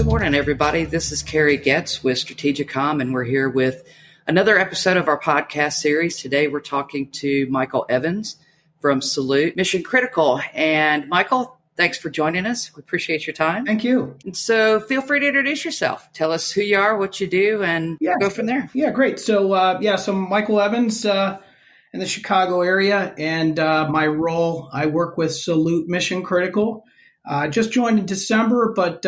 morning, everybody. This is Carrie Getz with Strategicom, and we're here with another episode of our podcast series. Today, we're talking to Michael Evans from Salute Mission Critical. And Michael, thanks for joining us. We appreciate your time. Thank you. And so feel free to introduce yourself. Tell us who you are, what you do, and go from there. Yeah, great. So Michael Evans in the Chicago area, and my role, I work with Salute Mission Critical. I just joined in December, but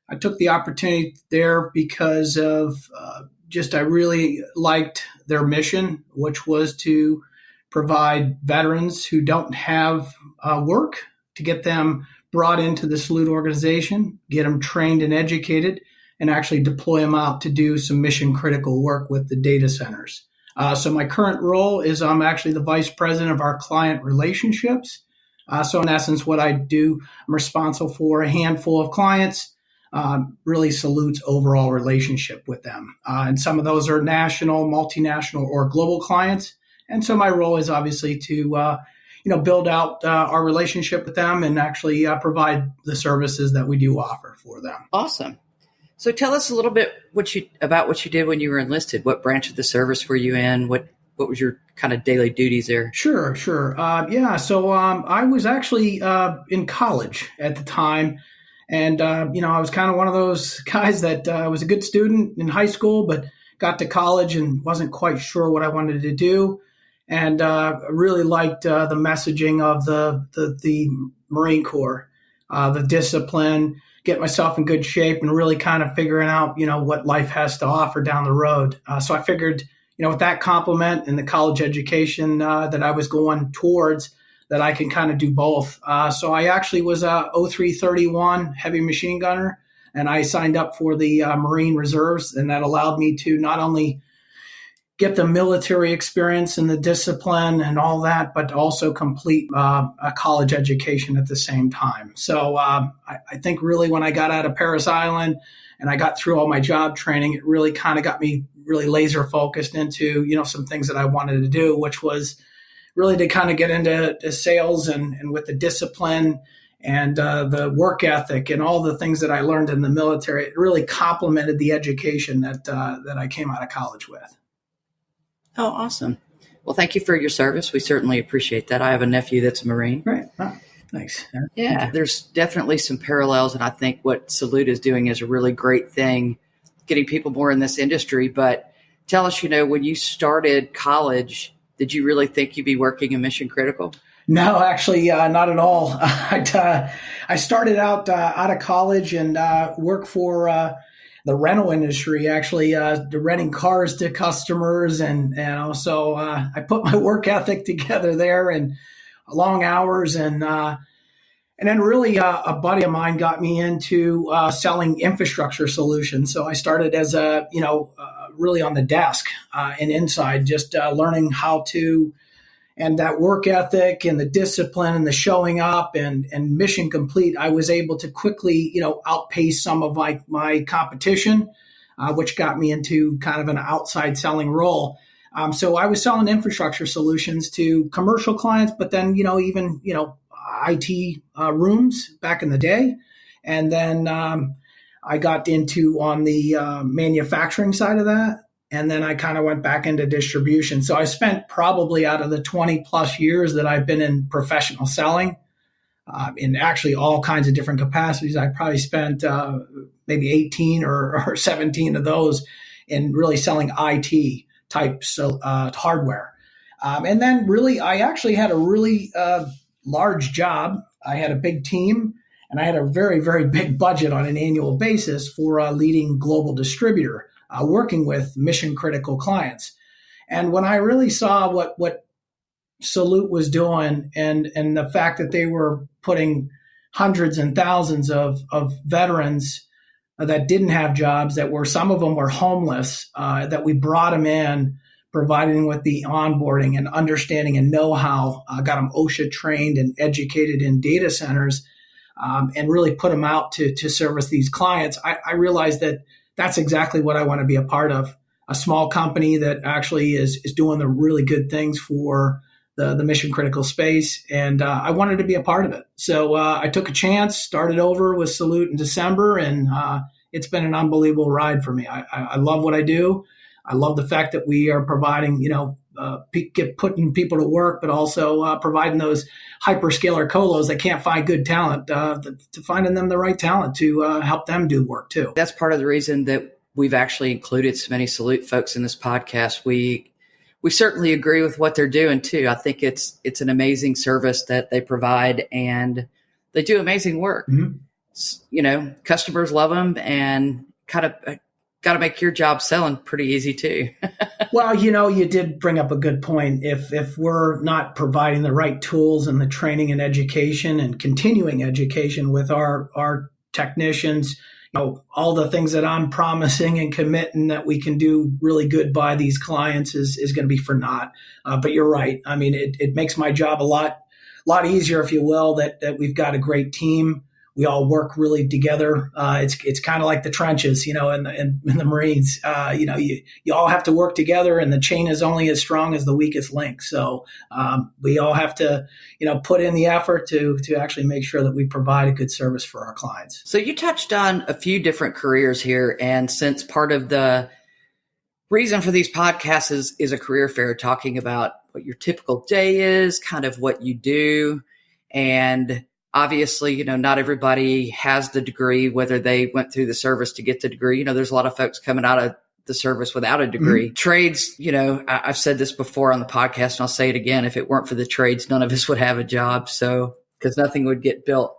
I took the opportunity there because of I really liked their mission, which was to provide veterans who don't have work, to get them brought into the Salute organization, get them trained and educated, and actually deploy them out to do some mission critical work with the data centers. So my current role is I'm actually the vice president of our client relationships. So in essence, what I do, I'm responsible for a handful of clients, really Salute's overall relationship with them. And some of those are national, multinational, or global clients. And so my role is obviously to, build out our relationship with them and actually provide the services that we do offer for them. Awesome. So tell us a little bit about what you did when you were enlisted. What branch of the service were you in? What was your kind of daily duties there? Sure. So I was actually in college at the time. And, I was kind of one of those guys that was a good student in high school, but got to college and wasn't quite sure what I wanted to do. And really liked the messaging of the Marine Corps, the discipline, get myself in good shape and really kind of figuring out, what life has to offer down the road. So I figured, with that complement and the college education that I was going towards, that I can kind of do both. So I actually was a 0331 heavy machine gunner, and I signed up for the Marine Reserves, and that allowed me to not only get the military experience and the discipline and all that, but also complete a college education at the same time. So I think really when I got out of Parris Island and I got through all my job training, it really kind of got me really laser focused into, some things that I wanted to do, which was really to kind of get into sales and with the discipline and the work ethic and all the things that I learned in the military. It really complemented the education that I came out of college with. Oh, awesome. Well, thank you for your service. We certainly appreciate that. I have a nephew that's a Marine. Right. Oh, thanks. Yeah, there's definitely some parallels. And I think what Salute is doing is a really great thing, getting people more in this industry. But tell us, when you started college, did you really think you'd be working in Mission Critical? No, actually, not at all. I started out of college and worked for the rental industry, actually renting cars to customers. And so I put my work ethic together there and long hours. And then really a buddy of mine got me into selling infrastructure solutions. So I started as really on the desk and inside, just learning how to, and that work ethic and the discipline and the showing up and mission complete, I was able to quickly, outpace some of my competition, which got me into kind of an outside selling role. So I was selling infrastructure solutions to commercial clients, but then, even, IT rooms back in the day. And then I got into on the manufacturing side of that. And then I kind of went back into distribution. So I spent probably out of the 20 plus years that I've been in professional selling, in actually all kinds of different capacities, I probably spent maybe 18 or 17 of those in really selling IT type hardware. And then really, I actually had a really large job. I had a big team. And I had a very, very big budget on an annual basis for a leading global distributor working with mission critical clients. And when I really saw what Salute was doing and the fact that they were putting hundreds and thousands of veterans that didn't have jobs, some of them were homeless, that we brought them in, providing with the onboarding and understanding and know-how, got them OSHA trained and educated in data centers, and really put them out to service these clients. I realized that that's exactly what I want to be a part of, a small company that actually is doing the really good things for the mission critical space, and I wanted to be a part of it. So I took a chance, started over with Salute in December, and it's been an unbelievable ride for me. I love what I do. I love the fact that we are providing, putting people to work, but also providing those hyperscaler colos that can't find good talent, to finding them the right talent to help them do work too. That's part of the reason that we've actually included so many Salute folks in this podcast. We certainly agree with what they're doing too. I think it's an amazing service that they provide, and they do amazing work. Mm-hmm. Customers love them, and kind of got to make your job selling pretty easy too. Well, you did bring up a good point. If we're not providing the right tools and the training and education and continuing education with our technicians, all the things that I'm promising and committing that we can do really good by these clients is going to be for naught. But you're right. I mean, it makes my job a lot easier, if you will, that we've got a great team. We all work really together. It's kind of like the trenches, in the Marines. You all have to work together, and the chain is only as strong as the weakest link. So we all have to, put in the effort to actually make sure that we provide a good service for our clients. So you touched on a few different careers here, and since part of the reason for these podcasts is a career fair, talking about what your typical day is, kind of what you do, and obviously, not everybody has the degree, whether they went through the service to get the degree. There's a lot of folks coming out of the service without a degree. Mm-hmm. Trades, I've said this before on the podcast, and I'll say it again. If it weren't for the trades, none of us would have a job. So, because nothing would get built.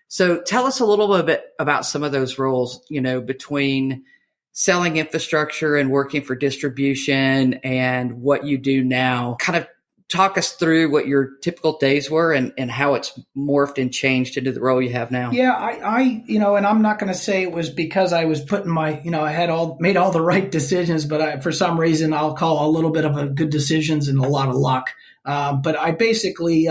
So tell us a little bit about some of those roles, between selling infrastructure and working for distribution and what you do now. Kind of talk us through what your typical days were and how it's morphed and changed into the role you have now. Yeah, I and I'm not going to say it was because I was putting I had made all the right decisions, but for some reason I'll call a little bit of a good decisions and a lot of luck. But I basically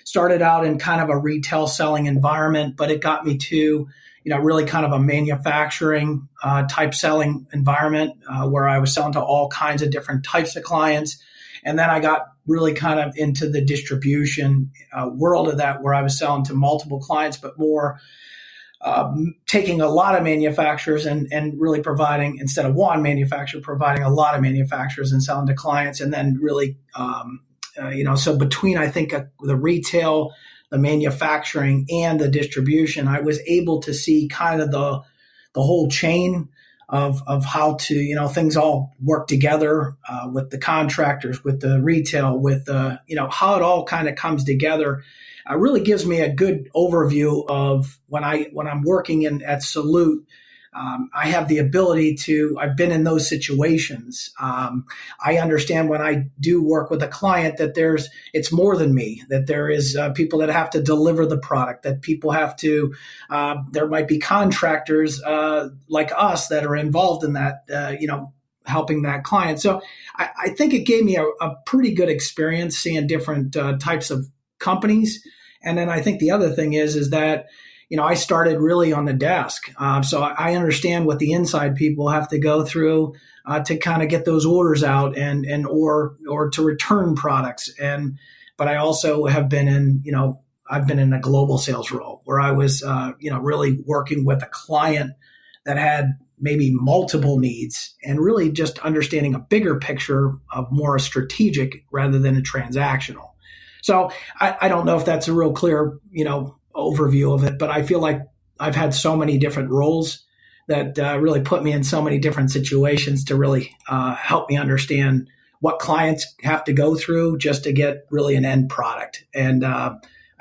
started out in kind of a retail selling environment, but it got me to, really kind of a manufacturing type selling environment where I was selling to all kinds of different types of clients. And then I got really kind of into the distribution world of that, where I was selling to multiple clients, but more taking a lot of manufacturers and really providing, instead of one manufacturer, providing a lot of manufacturers and selling to clients. And then really, so between, I think, the retail, the manufacturing, and the distribution, I was able to see kind of the whole chain of how to, things all work together with the contractors, with the retail, with how it all kind of comes together. Really gives me a good overview of when I'm working at Salute. I have the ability I've been in those situations. I understand when I do work with a client that it's more than me, that there is people that have to deliver the product, that people have to, there might be contractors like us that are involved in that, helping that client. So I think it gave me a pretty good experience seeing different types of companies. And then I think the other thing is that, I started really on the desk. So I understand what the inside people have to go through to kind of get those orders out or to return products. But I also have been I've been in a global sales role where I was, really working with a client that had maybe multiple needs and really just understanding a bigger picture of more strategic rather than a transactional. So I don't know if that's a real clear, overview of it, but I feel like I've had so many different roles that really put me in so many different situations to really help me understand what clients have to go through just to get really an end product. And I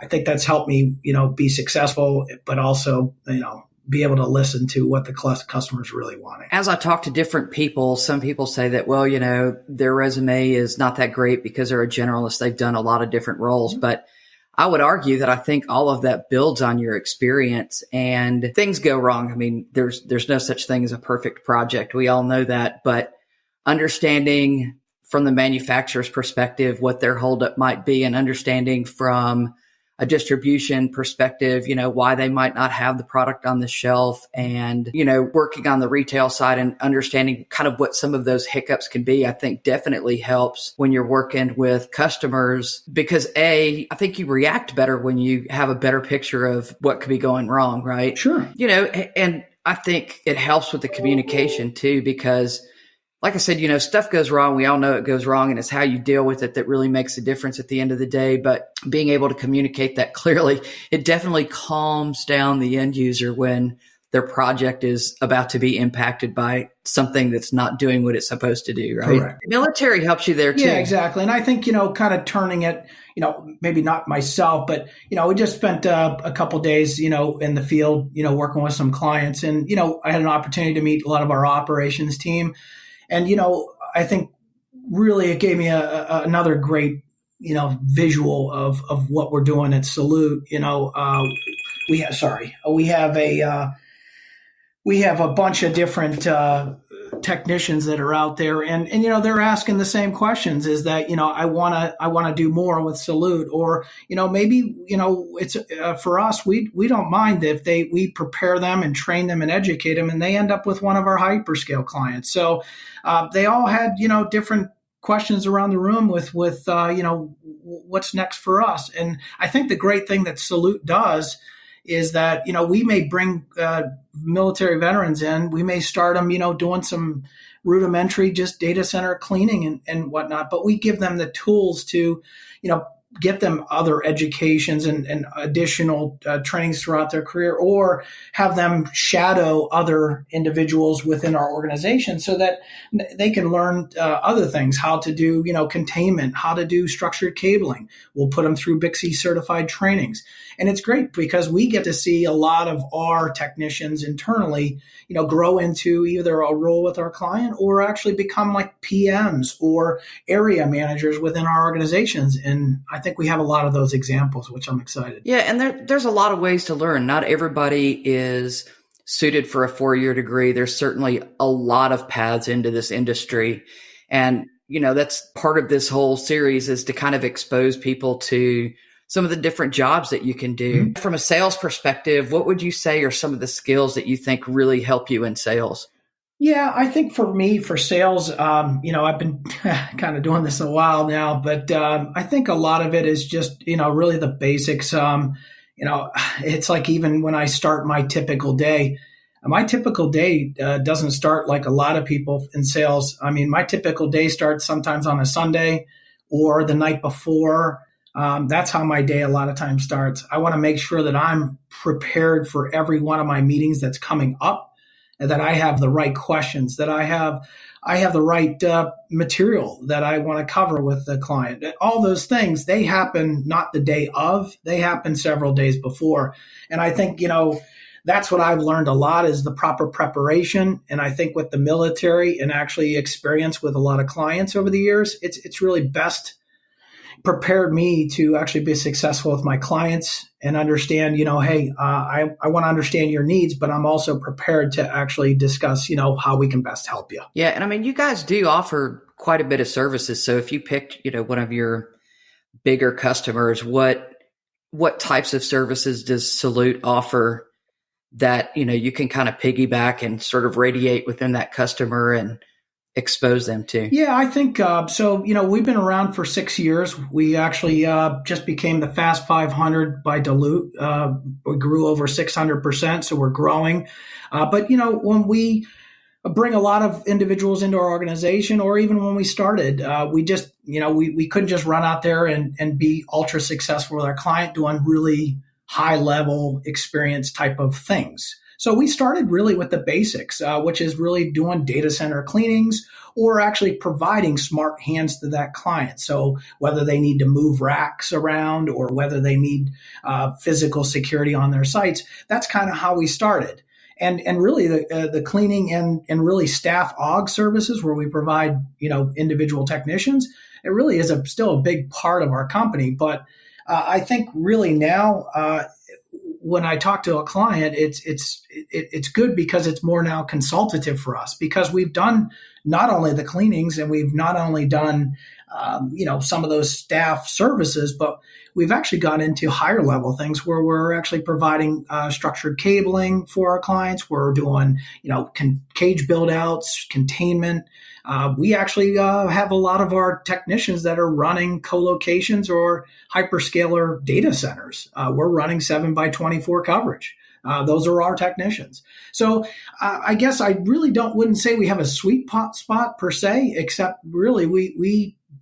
think that's helped me, be successful, but also, be able to listen to what the customer's really wanting. As I talk to different people, some people say that, well, their resume is not that great because they're a generalist. They've done a lot of different roles, but I would argue that I think all of that builds on your experience, and things go wrong. I mean, there's no such thing as a perfect project. We all know that, but understanding from the manufacturer's perspective what their holdup might be, and understanding from a distribution perspective, why they might not have the product on the shelf and, working on the retail side and understanding kind of what some of those hiccups can be, I think definitely helps when you're working with customers because I think you react better when you have a better picture of what could be going wrong, right? Sure. And I think it helps with the communication too, because like I said, stuff goes wrong. We all know it goes wrong, and it's how you deal with it that really makes a difference at the end of the day. But being able to communicate that clearly, it definitely calms down the end user when their project is about to be impacted by something that's not doing what it's supposed to do, right? Correct. The military helps you there too. Yeah, exactly. And I think, kind of turning it, maybe not myself, but, we just spent a couple of days, in the field, working with some clients. And, I had an opportunity to meet a lot of our operations team. And, I think really it gave me another great, visual of what we're doing at Salute. We have a bunch of different technicians that are out there, and they're asking the same questions. Is that I want to do more with Salute, or maybe it's for us. We don't mind if we prepare them and train them and educate them, and they end up with one of our hyperscale clients. So they all had different questions around the room with what's next for us. And I think the great thing that Salute does is that, we may bring military veterans in. We may start them, doing some rudimentary just data center cleaning and whatnot, but we give them the tools to, get them other educations and additional trainings throughout their career, or have them shadow other individuals within our organization so that they can learn other things, how to do, containment, how to do structured cabling. We'll put them through BICSI certified trainings. And it's great because we get to see a lot of our technicians internally, grow into either a role with our client or actually become like PMs or area managers within our organizations. And I think we have a lot of those examples, which I'm excited. Yeah. And there's a lot of ways to learn. Not everybody is suited for a 4-year degree. There's certainly a lot of paths into this industry. And, that's part of this whole series is to kind of expose people to some of the different jobs that you can do. Mm-hmm. From a sales perspective, what would you say are some of the skills that you think really help you in sales? Yeah, I think for me, for sales, I've been kind of doing this a while now, but I think a lot of it is just, really the basics. It's like even when I start my typical day doesn't start like a lot of people in sales. I mean, my typical day starts sometimes on a Sunday or the night before. That's how my day a lot of times starts. I want to make sure that I'm prepared for every one of my meetings that's coming up, and that I have the right questions, that I have the right material that I want to cover with the client. All those things, they happen not the day of, they happen several days before. And I think, that's what I've learned a lot is the proper preparation. And I think with the military and actually experience with a lot of clients over the years, it's really best prepared me to actually be successful with my clients and understand, hey, I want to understand your needs, but I'm also prepared to actually discuss, how we can best help you. Yeah. And I mean, you guys do offer quite a bit of services. So if you picked, one of your bigger customers, what types of services does Salute offer that, you can kind of piggyback and sort of radiate within that customer and expose them to? Yeah, I think so. We've been around for 6 years. We actually just became the Fast 500 by Duluth. We grew over 600%, so we're growing. But when we bring a lot of individuals into our organization, or even when we started, we just we couldn't just run out there and be ultra successful with our client doing really high level experience type of things. So we started really with the basics, which is really doing data center cleanings or actually providing smart hands to that client. So whether they need to move racks around or whether they need physical security on their sites, that's kind of how we started. And really the cleaning and really staff AUG services where we provide, individual technicians, it really is still a big part of our company. But I think really now, when I talk to a client, it's good because it's more now consultative for us because we've done not only the cleanings and we've not only done some of those staff services, but we've actually gone into higher level things where we're actually providing structured cabling for our clients. We're doing, cage build outs, containment. We actually have a lot of our technicians that are running co-locations or hyperscaler data centers. We're running 7x24 coverage. Those are our technicians. So I guess I really wouldn't say we have a sweet spot per se, except really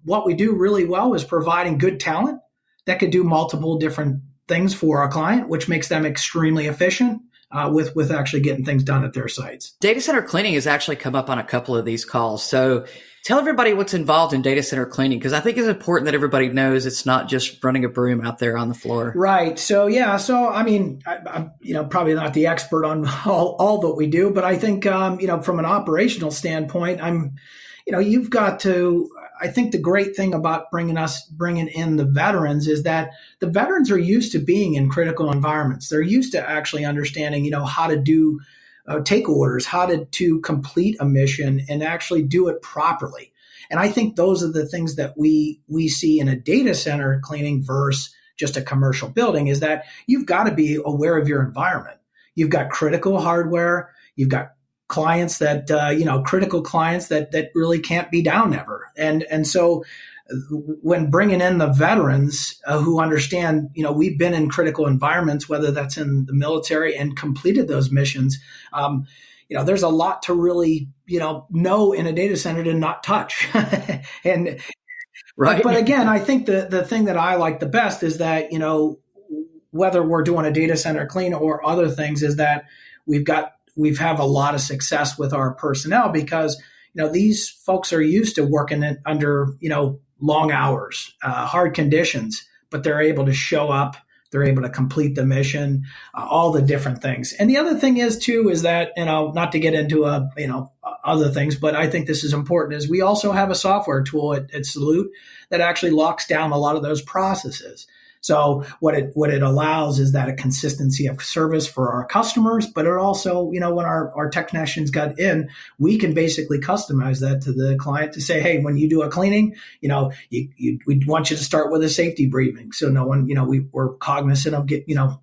what we do really well is providing good talent that could do multiple different things for our client, which makes them extremely efficient with actually getting things done at their sites. Data center cleaning has actually come up on a couple of these calls. So tell everybody what's involved in data center cleaning, because I think it's important that everybody knows it's not just running a broom out there on the floor. Right. So, yeah. So, I mean, I'm probably not the expert on all that we do, but I think, from an operational standpoint, you've got to, I think the great thing about bringing in the veterans is that the veterans are used to being in critical environments. They're used to actually understanding, how to do take orders, how to complete a mission and actually do it properly. And I think those are the things that we see in a data center cleaning versus just a commercial building, is that you've got to be aware of your environment. You've got critical hardware. You've got clients that, critical clients that really can't be down ever. And so when bringing in the veterans who understand, we've been in critical environments, whether that's in the military and completed those missions, there's a lot to really, know in a data center to not touch. And right. But again, I think the thing that I like the best is that, whether we're doing a data center clean or other things, is that we've had a lot of success with our personnel because, these folks are used to working under, long hours, hard conditions, but they're able to show up, they're able to complete the mission, all the different things. And the other thing is too, is that, not to get into other things, but I think this is important, is we also have a software tool at Salute that actually locks down a lot of those processes. So what it allows is that a consistency of service for our customers, but it also, when our technicians got in, we can basically customize that to the client to say, hey, when you do a cleaning, we want you to start with a safety briefing. So no one, we're cognizant of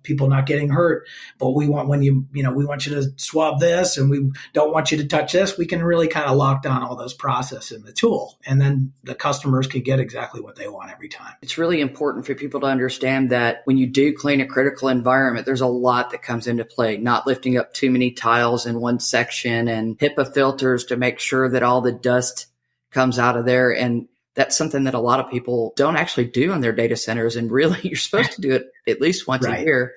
people not getting hurt, but we want we want you to swab this and we don't want you to touch this. We can really kind of lock down all those processes in the tool. And then the customers can get exactly what they want every time. It's really important for people to understand that when you do clean a critical environment, there's a lot that comes into play, not lifting up too many tiles in one section and HIPPA filters to make sure that all the dust comes out of there. And that's something that a lot of people don't actually do in their data centers. And really, you're supposed to do it at least once a year.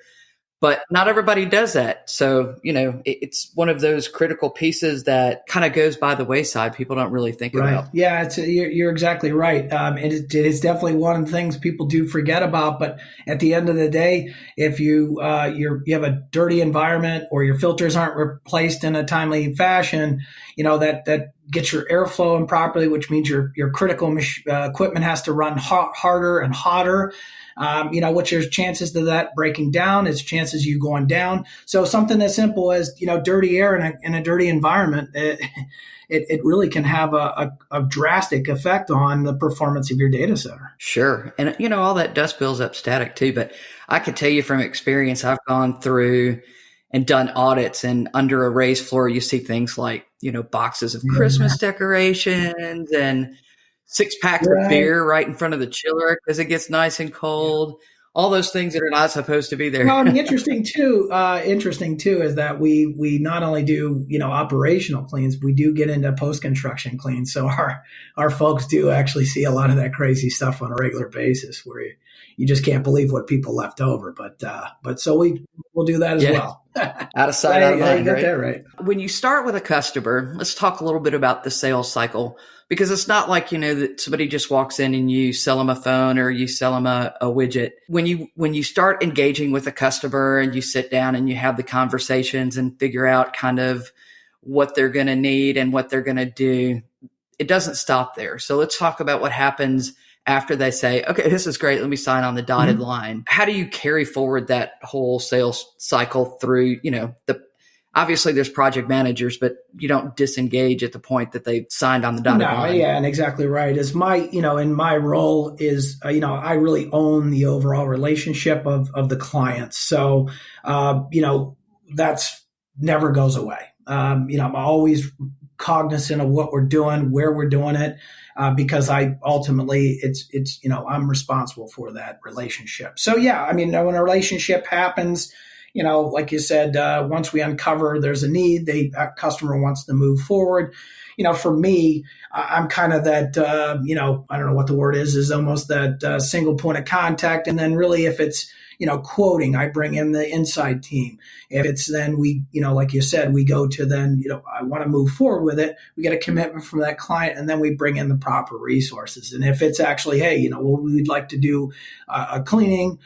But not everybody does that. So, it's one of those critical pieces that kind of goes by the wayside. People don't really think about. Yeah, you're exactly right. It is definitely one of the things people do forget about. But at the end of the day, if you have a dirty environment or your filters aren't replaced in a timely fashion, that gets your airflow in properly, which means your critical equipment has to run harder and hotter. What's your chances of that breaking down? It's chances you going down. So something as simple as, dirty air in a dirty environment, it really can have a drastic effect on the performance of your data center. Sure. And, all that dust builds up static too. But I could tell you from experience, I've gone through and done audits, and under a raised floor, you see things like, boxes of Christmas decorations and 6 packs of beer right in front of the chiller because it gets nice and cold. All those things that are not supposed to be there. Well, and interesting too is that we not only do, operational cleans, we do get into post-construction cleans. So our folks do actually see a lot of that crazy stuff on a regular basis where you just can't believe what people left over. But so we'll do that as well. Out of sight, out of mind. You got that right. When you start with a customer, let's talk a little bit about the sales cycle, because it's not like, that somebody just walks in and you sell them a phone or you sell them a widget. When you start engaging with a customer and you sit down and you have the conversations and figure out kind of what they're going to need and what they're going to do, it doesn't stop there. So let's talk about what happens after they say, okay, this is great, let me sign on the dotted line. How do you carry forward that whole sales cycle through, obviously there's project managers, but you don't disengage at the point that they've signed on the dotted line. Yeah, and exactly right. As my, in my role is, I really own the overall relationship of the clients. So, that's never goes away. I'm always cognizant of what we're doing, where we're doing it, because I ultimately I'm responsible for that relationship. So yeah, when a relationship happens, like you said, once we uncover there's a need, customer wants to move forward. For me, I'm kind of that, I don't know what the word is almost that single point of contact. And then really if it's, quoting, I bring in the inside team. If it's then like you said, we go to then, I want to move forward with it. We get a commitment from that client and then we bring in the proper resources. And if it's actually, hey, we'd like to do a cleaning,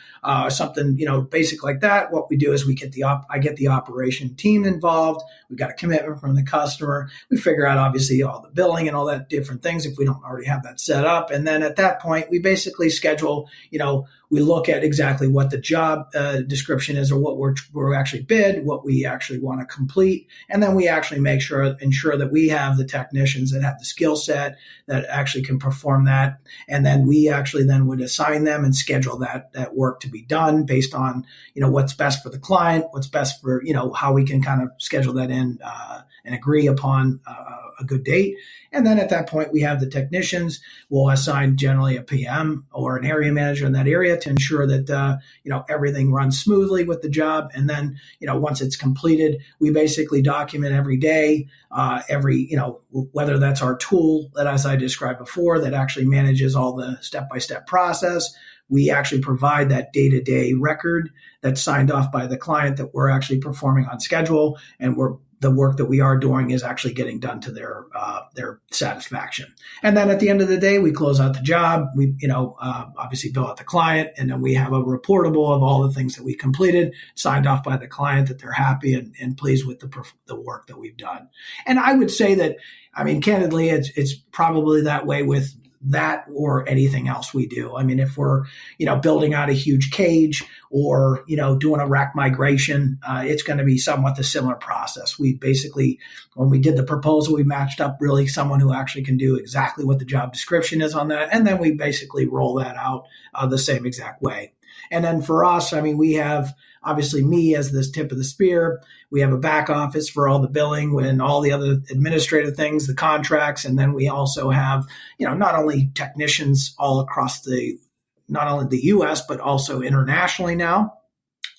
something, basic like that, what we do is I get the operation team involved. We got a commitment from the customer. We figure out obviously all the billing and all that different things if we don't already have that set up. And then at that point, we basically schedule, we look at exactly what the job description is or what we're actually bid, what we actually want to complete. And then we actually ensure that we have the technicians that have the skill set that actually can perform that. And then we actually then would assign them and schedule that work to be done based on, what's best for the client, what's best for, how we can kind of schedule that in and agree upon a good date. And then at that point, we have the technicians. We'll assign generally a PM or an area manager in that area to ensure that, everything runs smoothly with the job. And then, once it's completed, we basically document every day, whether that's our tool that, as I described before, that actually manages all the step-by-step process. We actually provide that day-to-day record that's signed off by the client that we're actually performing on schedule, and the work that we are doing is actually getting done to their satisfaction. And then at the end of the day, we close out the job. We, obviously bill out the client, and then we have a reportable of all the things that we completed, signed off by the client that they're happy and pleased with the work that we've done. And I would say that, candidly, it's probably that way with that or anything else we do. If we're, building out a huge cage or, doing a rack migration, it's going to be somewhat the similar process. We basically, when we did the proposal, we matched up really someone who actually can do exactly what the job description is on that. And then we basically roll that out the same exact way. And then for us, we have obviously me as this tip of the spear. We have a back office for all the billing and all the other administrative things, the contracts. And then we also have, not only technicians all across not only the U.S., but also internationally now.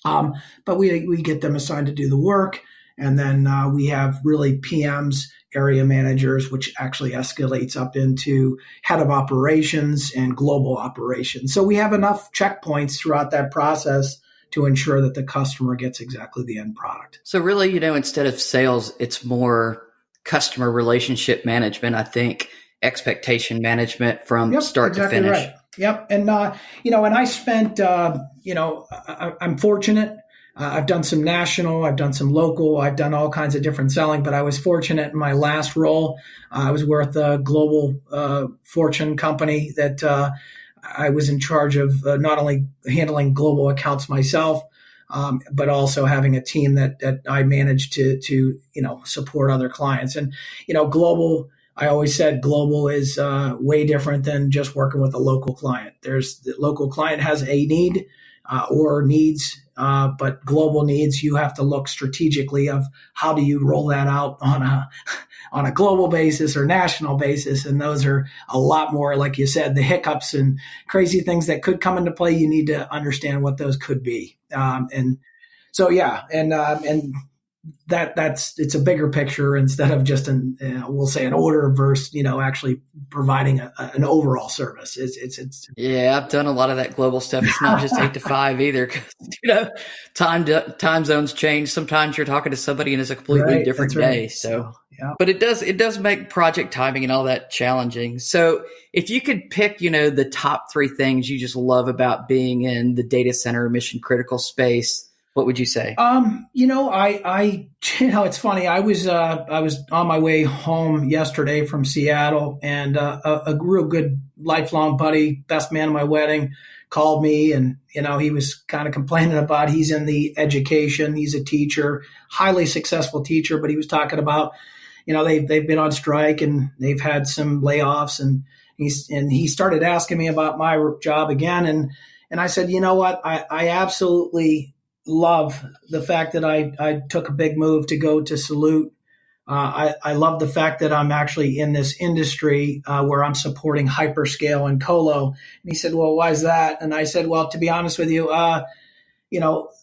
But we get them assigned to do the work. And then we have really PMs, area managers, which actually escalates up into head of operations and global operations. So we have enough checkpoints throughout that process to ensure that the customer gets exactly the end product. So really, instead of sales, it's more customer relationship management, I think, expectation management from start to finish. Right. Yep. And, and I spent, I'm fortunate. I've done some national, I've done some local, I've done all kinds of different selling, but I was fortunate in my last role. I was with a global Fortune company that I was in charge of not only handling global accounts myself, but also having a team that I managed to support other clients. And, global, I always said global is way different than just working with a local client. The local client has a need or needs, but global needs, you have to look strategically of how do you roll that out on a global basis or national basis. And those are a lot more, like you said, the hiccups and crazy things that could come into play. You need to understand what those could be. And it's a bigger picture instead of just we'll say an order versus, actually providing an overall service. Yeah, I've done a lot of that global stuff. It's not just 8 to 5 either. 'Cause, time zones change. Sometimes you're talking to somebody and it's a completely different day. Right. So, yeah. But it does make project timing and all that challenging. So if you could pick, the top 3 things you just love about being in the data center mission critical space, what would you say? It's funny. I was on my way home yesterday from Seattle, and a real good lifelong buddy, best man at my wedding, called me, and he was kind of complaining about he's in the education, he's a teacher, highly successful teacher, but he was talking about they've been on strike and they've had some layoffs, and he started asking me about my job again, and I said, you know what, I absolutely love the fact that I took a big move to go to Salute. I love the fact that I'm actually in this industry where I'm supporting hyperscale and colo. And he said, well, why is that? And I said, well, to be honest with you,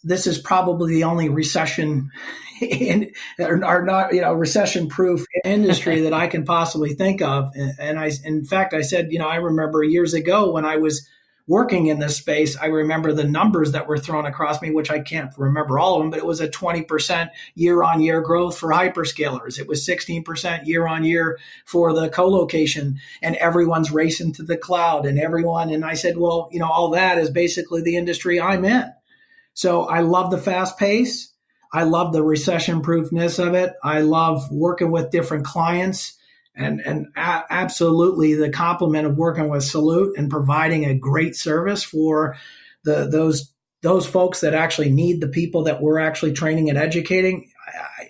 this is probably the only recession recession-proof industry that I can possibly think of. And in fact, I said, I remember years ago when I was working in this space, I remember the numbers that were thrown across me, which I can't remember all of them, but it was a 20% year-on-year growth for hyperscalers. It was 16% year-on-year for the co-location, and everyone's racing to the cloud, and I said, well, all that is basically the industry I'm in. So I love the fast pace. I love the recession-proofness of it. I love working with different clients. And absolutely the compliment of working with Salute and providing a great service for those folks that actually need the people that we're actually training and educating.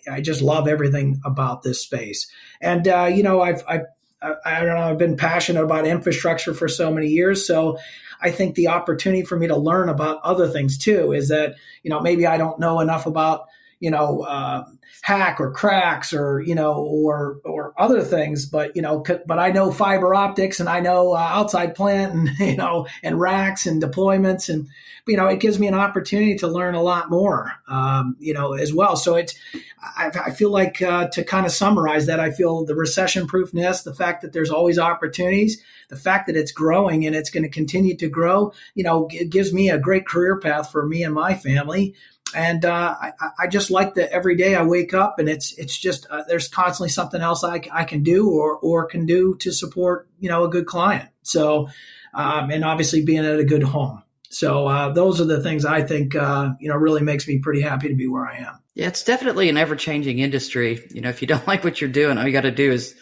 I just love everything about this space. And I don't know, I've been passionate about infrastructure for so many years. So I think the opportunity for me to learn about other things too is that maybe I don't know enough about hack or cracks or other things, but I know fiber optics, and I know outside plant, and and racks and deployments, and it gives me an opportunity to learn a lot more as well. So I feel like to kind of summarize that, I feel the recession proofness, the fact that there's always opportunities, the fact that it's growing and it's going to continue to grow, it gives me a great career path for me and my family. And I just like that every day I wake up and it's just there's constantly something else I can do or can do to support a good client. So and obviously being at a good home. So those are the things I think really makes me pretty happy to be where I am. Yeah, it's definitely an ever-changing industry. If you don't like what you're doing, all you got to do is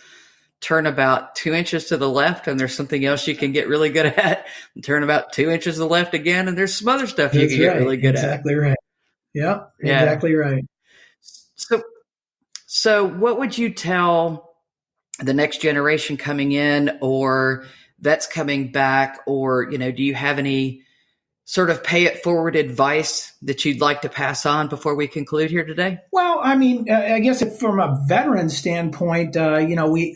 turn about 2 inches to the left, and there's something else you can get really good at. And turn about 2 inches to the left again, and there's some other stuff you can get really good at. Exactly right. Yeah, exactly right. So what would you tell the next generation coming in, or vets coming back, or, do you have any sort of pay it forward advice that you'd like to pass on before we conclude here today? Well, I mean, I guess from a veteran standpoint, I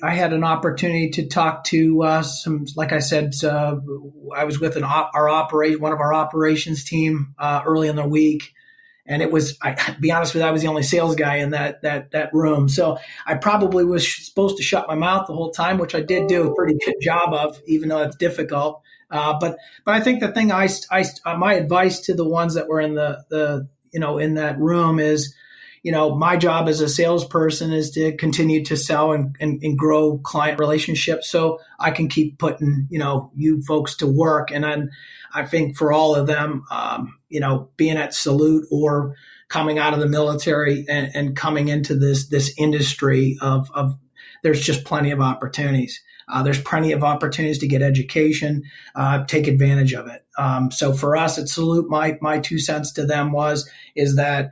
had an opportunity to talk to some, like I said, I was with one of our operations team early in the week. And it was, to be honest with you, I was the only sales guy in that room. So I probably was supposed to shut my mouth the whole time, which I did do a pretty good job of, even though it's difficult. But I think the thing my advice to the ones that were in in that room is, my job as a salesperson is to continue to sell and grow client relationships so I can keep putting, you folks to work. And then I think for all of them, being at Salute or coming out of the military and coming into this industry of there's just plenty of opportunities. There's plenty of opportunities to get education, take advantage of it. So for us at Salute, my 2 cents to them is that,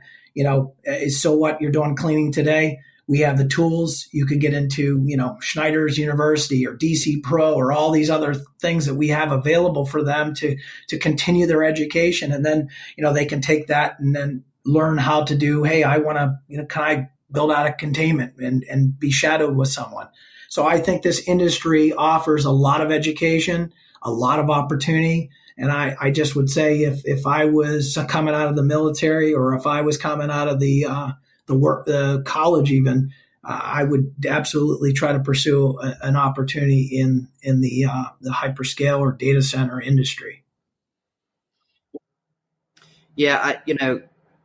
so what, you're doing cleaning today? We have the tools. You could get into, Schneider's University or DC Pro or all these other things that we have available for them to continue their education. And then, they can take that and then learn how to do, hey, I want to, can I build out a containment and be shadowed with someone? So I think this industry offers a lot of education, a lot of opportunity. And I just would say if I was coming out of the military or if I was coming out of the college even, I would absolutely try to pursue an opportunity in the hyperscale or data center industry. Yeah,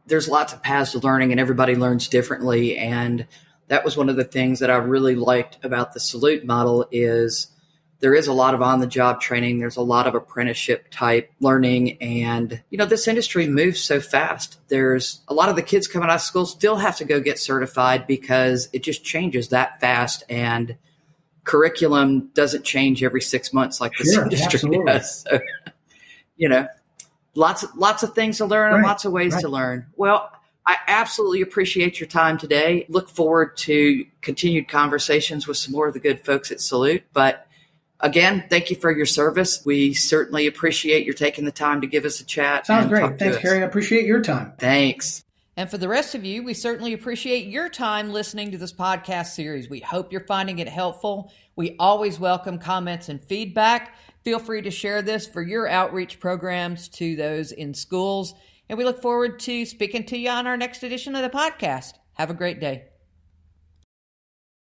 there's lots of paths to learning, and everybody learns differently. And that was one of the things that I really liked about the Salute model is there is a lot of on-the-job training. There's a lot of apprenticeship type learning. And, this industry moves so fast. There's a lot of the kids coming out of school still have to go get certified because it just changes that fast. And curriculum doesn't change every 6 months like this industry does. So, lots of things to learn and lots of ways to learn. Well, I absolutely appreciate your time today. Look forward to continued conversations with some more of the good folks at Salute. But again, thank you for your service. We certainly appreciate your taking the time to give us a chat. Sounds great. Thanks, Carrie. I appreciate your time. Thanks. And for the rest of you, we certainly appreciate your time listening to this podcast series. We hope you're finding it helpful. We always welcome comments and feedback. Feel free to share this for your outreach programs to those in schools. And we look forward to speaking to you on our next edition of the podcast. Have a great day.